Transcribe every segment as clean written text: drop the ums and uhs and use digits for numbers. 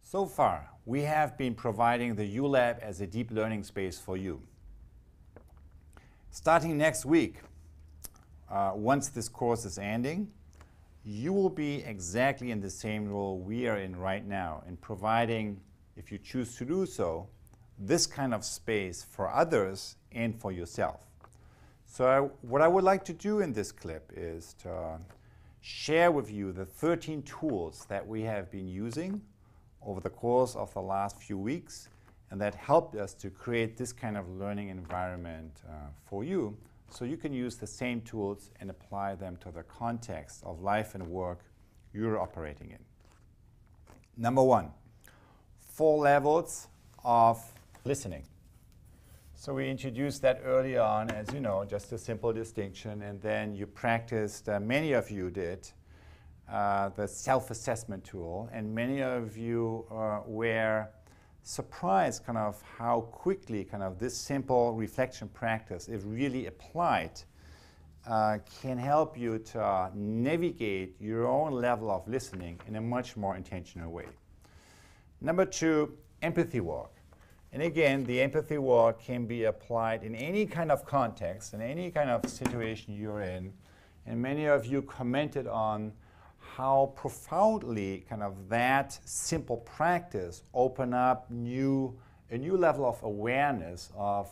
So far, we have been providing the u.lab as a deep learning space for you. Starting next week, once this course is ending, you will be exactly in the same role we are in right now in providing, if you choose to do so, this kind of space for others and for yourself. So what I would like to do in this clip is to share with you the 13 tools that we have been using over the course of the last few weeks and that helped us to create this kind of learning environment for you, so you can use the same tools and apply them to the context of life and work you're operating in. Number one, 4 levels of listening. So we introduced that early on, as you know, just a simple distinction, and then you practiced, many of you did, the self-assessment tool, and many of you were surprised kind of how quickly kind of this simple reflection practice, if really applied, can help you to navigate your own level of listening in a much more intentional way. Number 2, empathy work. And again, the empathy work can be applied in any kind of context, in any kind of situation you're in. And many of you commented on how profoundly kind of that simple practice open up a new level of awareness of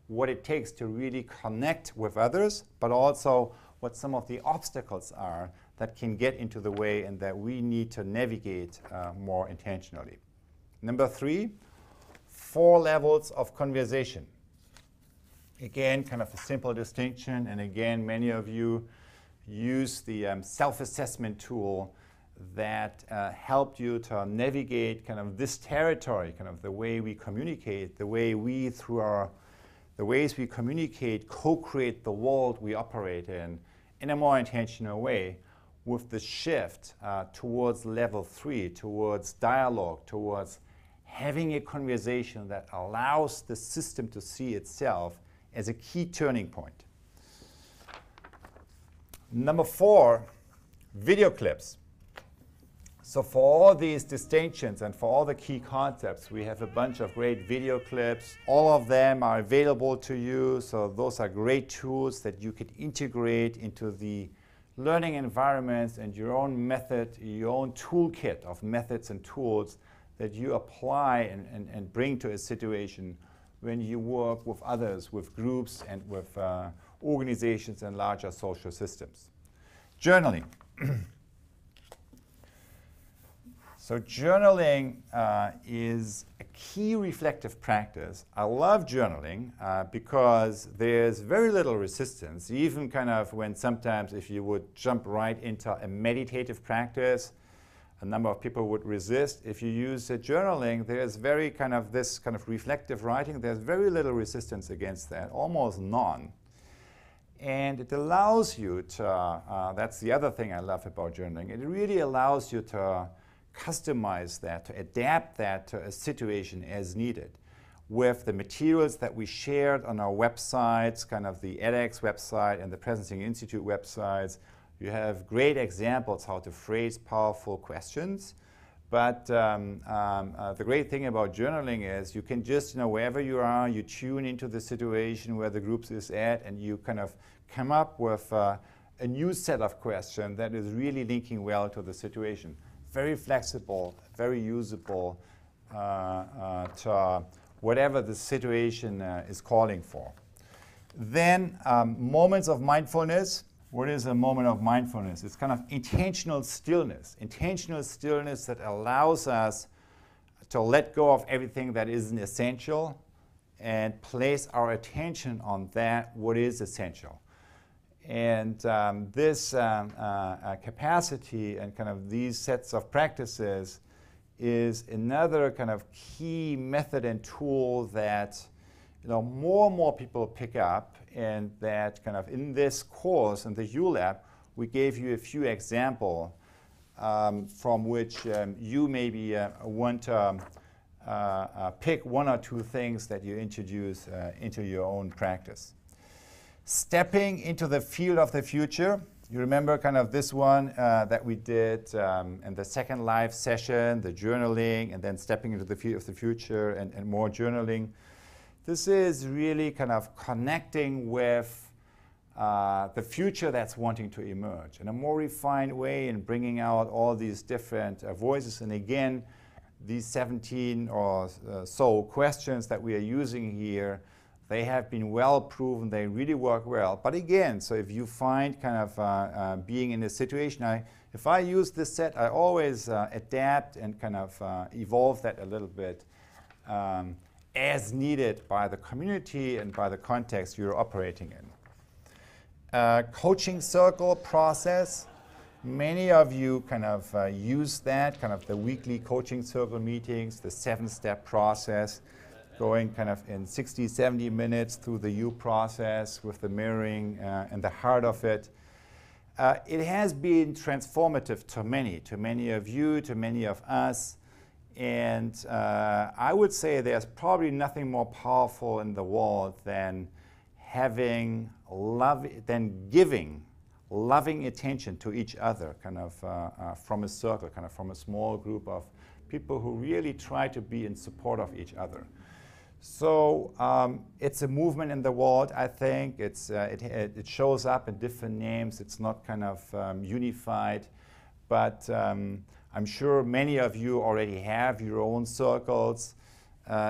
what it takes to really connect with others, but also what some of the obstacles are that can get into the way and that we need to navigate more intentionally. Number 3, 4 levels of conversation. Again, kind of a simple distinction, and again, many of you use the self-assessment tool that helped you to navigate kind of this territory, kind of the way we communicate, the way we, through the ways we communicate, co-create the world we operate in a more intentional way, with the shift towards level 3, towards dialogue, towards having a conversation that allows the system to see itself as a key turning point. Number 4, video clips. So for all these distinctions and for all the key concepts, we have a bunch of great video clips. All of them are available to you, so those are great tools that you could integrate into the learning environments and your own method, your own toolkit of methods and tools that you apply and bring to a situation when you work with others, with groups, and with organizations and larger social systems. Journaling. So journaling is a key reflective practice. I love journaling because there's very little resistance, even kind of when sometimes if you would jump right into a meditative practice, a number of people would resist. If you use journaling, there's very kind of this kind of reflective writing, there's very little resistance against that, almost none. And it allows you to, that's the other thing I love about journaling, it really allows you to customize that, to adapt that to a situation as needed. With the materials that we shared on our websites, kind of the edX website and the Presencing Institute websites, you have great examples how to phrase powerful questions. But the great thing about journaling is you can just, wherever you are, you tune into the situation where the group is at, and you kind of come up with a new set of questions that is really linking well to the situation. Very flexible, very usable to whatever the situation is calling for. Then moments of mindfulness. What is a moment of mindfulness? It's kind of intentional stillness that allows us to let go of everything that isn't essential and place our attention on that what is essential. And this capacity and kind of these sets of practices is another kind of key method and tool that more and more people pick up, and that kind of in this course, in the u.lab, we gave you a few examples from which you maybe want to pick 1 or 2 things that you introduce into your own practice. Stepping into the field of the future. You remember kind of this one that we did in the second live session, the journaling, and then stepping into the future and more journaling. This is really kind of connecting with the future that's wanting to emerge in a more refined way and bringing out all these different voices. And again, these 17 or so questions that we are using here, they have been well proven, they really work well. But again, so if you find kind of being in a situation, if I use this set, I always adapt and kind of evolve that a little bit as needed by the community and by the context you're operating in. Coaching circle process. Many of you kind of use that, kind of the weekly coaching circle meetings, the 7-step process, going kind of in 60, 70 minutes through the U process with the mirroring and the heart of it. It has been transformative to many of you, to many of us. And I would say there's probably nothing more powerful in the world than giving loving attention to each other, kind of from a circle, kind of from a small group of people who really try to be in support of each other. So it's a movement in the world, I think. It shows up in different names. It's not kind of unified, but I'm sure many of you already have your own circles.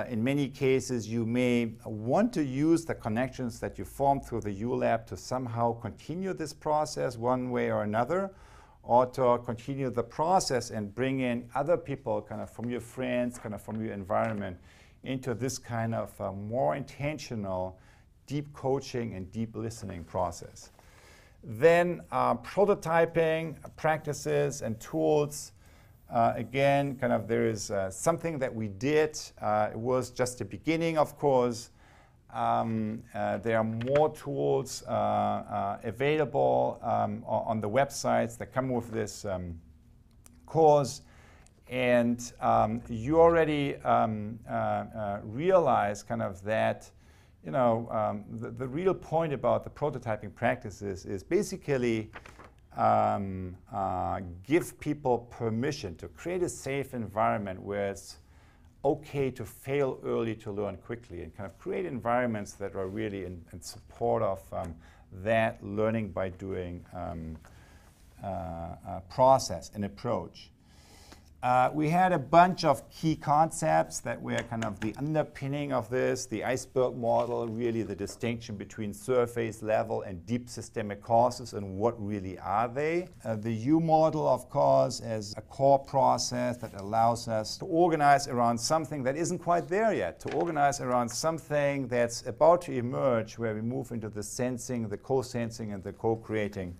In many cases, you may want to use the connections that you formed through the u.lab to somehow continue this process one way or another, or to continue the process and bring in other people kind of from your friends, kind of from your environment, into this kind of more intentional, deep coaching and deep listening process. Then prototyping practices and tools. Again, kind of there is something that we did. It was just the beginning, of course. There are more tools available on the websites that come with this course. And you already realize kind of that, the real point about the prototyping practices is basically give people permission to create a safe environment where it's okay to fail early to learn quickly, and kind of create environments that are really in support of that learning by doing process and approach. We had a bunch of key concepts that were kind of the underpinning of this, the iceberg model, really the distinction between surface level and deep systemic causes and what really are they. The U model, of course, as a core process that allows us to organize around something that isn't quite there yet, to organize around something that's about to emerge, where we move into the sensing, the co-sensing, and the co-creating.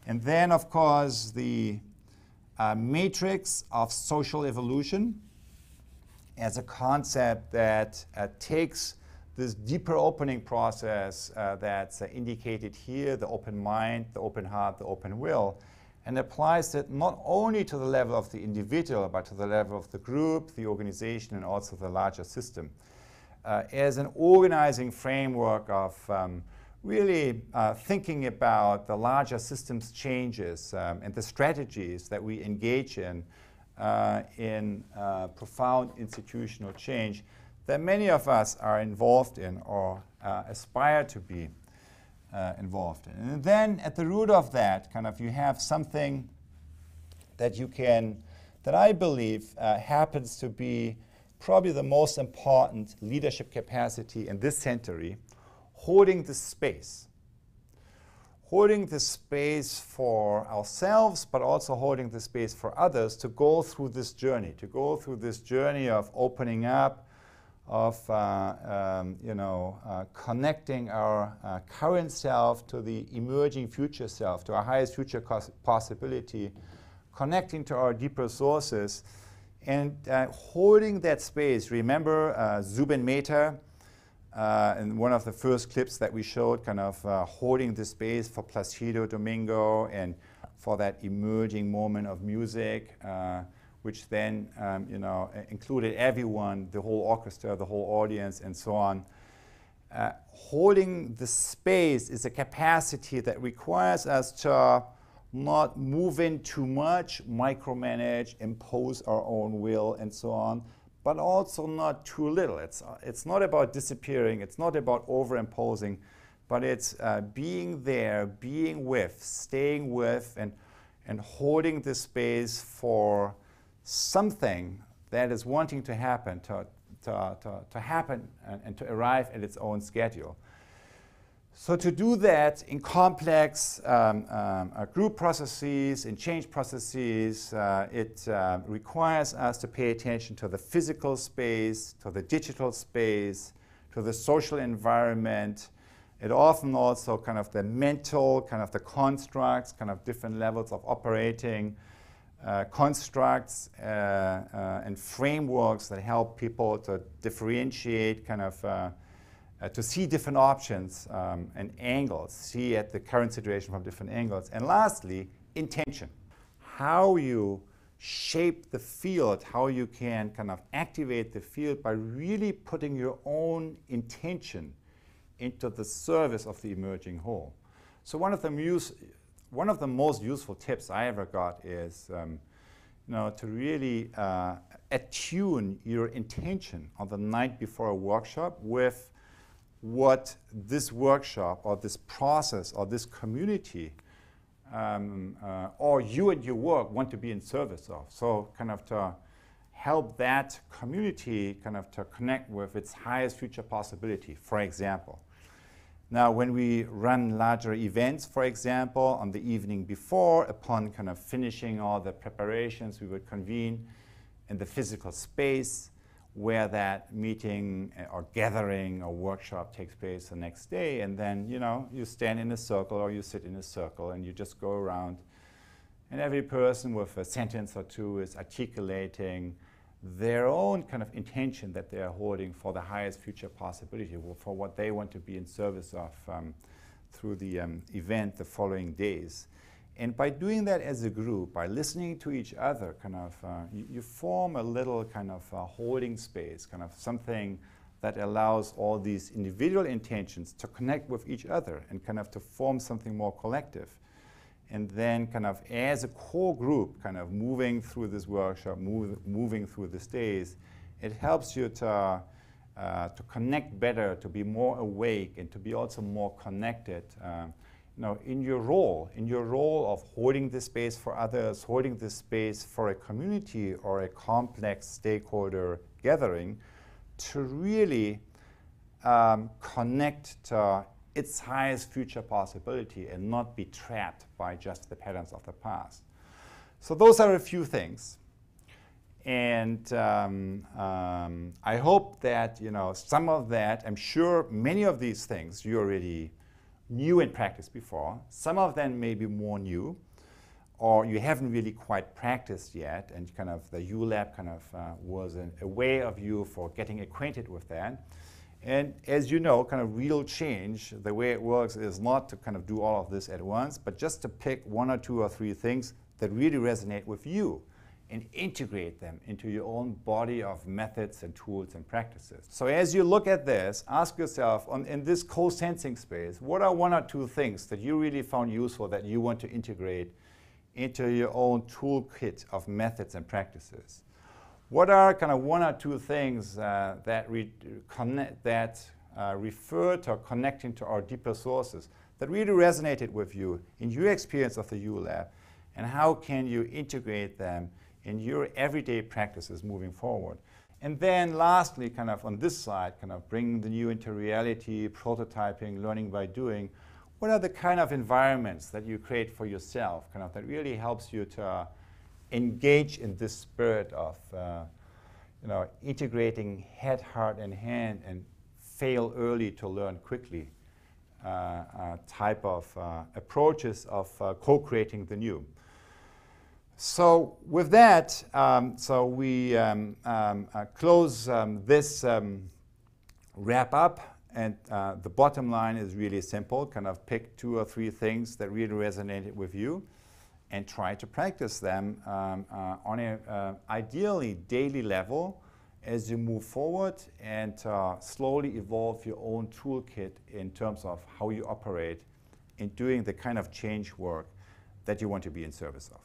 And then, of course, the matrix of social evolution as a concept that takes this deeper opening process that's indicated here, the open mind, the open heart, the open will, and applies it not only to the level of the individual, but to the level of the group, the organization, and also the larger system, as an organizing framework of really thinking about the larger systems changes and the strategies that we engage in profound institutional change that many of us are involved in or aspire to be involved in. And then at the root of that, kind of you have something that that I believe happens to be probably the most important leadership capacity in this century: holding the space. Holding the space for ourselves, but also holding the space for others to go through this journey, of opening up, of connecting our current self to the emerging future self, to our highest future possibility, connecting to our deeper sources, and holding that space. Remember Zubin Mehta, in one of the first clips that we showed, kind of holding the space for Placido Domingo and for that emerging moment of music, which then included everyone, the whole orchestra, the whole audience, and so on. holding the space is a capacity that requires us to not move in too much, micromanage, impose our own will, and so on, but also not too little. It's not about disappearing, it's not about overimposing, but it's being there, being with, staying with, and holding the space for something that is wanting to happen, to happen and to arrive at its own schedule. So to do that in complex group processes, in change processes, it requires us to pay attention to the physical space, to the digital space, to the social environment. It often also kind of the mental, kind of the constructs, kind of different levels of operating constructs and frameworks that help people to differentiate, kind of to see different options and angles, see at the current situation from different angles. And lastly, intention. How you shape the field, how you can kind of activate the field by really putting your own intention into the service of the emerging whole. So one of the most useful tips I ever got is to really attune your intention on the night before a workshop with what this workshop or this process or this community or you and your work want to be in service of. So kind of to help that community kind of to connect with its highest future possibility, for example. Now, when we run larger events, for example, on the evening before, upon kind of finishing all the preparations, we would convene in the physical space where that meeting or gathering or workshop takes place the next day. And then, you stand in a circle or you sit in a circle and you just go around. And every person with a sentence or two is articulating their own kind of intention that they are holding for the highest future possibility, for what they want to be in service of through the event the following days. And by doing that as a group, by listening to each other, kind of you form a little kind of holding space, kind of something that allows all these individual intentions to connect with each other and kind of to form something more collective. And then kind of as a core group, kind of moving through this workshop, moving through these days, it helps you to connect better, to be more awake, and to be also more connected. In your role of holding this space for others, holding this space for a community or a complex stakeholder gathering, to really connect to its highest future possibility and not be trapped by just the patterns of the past. So those are a few things. And I hope that, some of that, I'm sure many of these things you already knew and practiced before. Some of them may be more new, or you haven't really quite practiced yet, and kind of the u.lab kind of was a way of you for getting acquainted with that. And as you know, kind of real change, the way it works is not to kind of do all of this at once, but just to pick one or two or three things that really resonate with you and integrate them into your own body of methods and tools and practices. So as you look at this, ask yourself, in this co-sensing space, what are one or two things that you really found useful that you want to integrate into your own toolkit of methods and practices? What are kind of one or two things that refer to or connecting to our deeper sources that really resonated with you in your experience of the u.lab, and how can you integrate them in your everyday practices moving forward? And then lastly, kind of on this side, kind of bringing the new into reality, prototyping, learning by doing, what are the kind of environments that you create for yourself, kind of that really helps you to engage in this spirit of integrating head, heart, and hand, and fail early to learn quickly type of approaches of co-creating the new. So with that, we close this wrap up, and the bottom line is really simple. Kind of pick two or three things that really resonated with you, and try to practice them on a ideally daily level, as you move forward and slowly evolve your own toolkit in terms of how you operate in doing the kind of change work that you want to be in service of.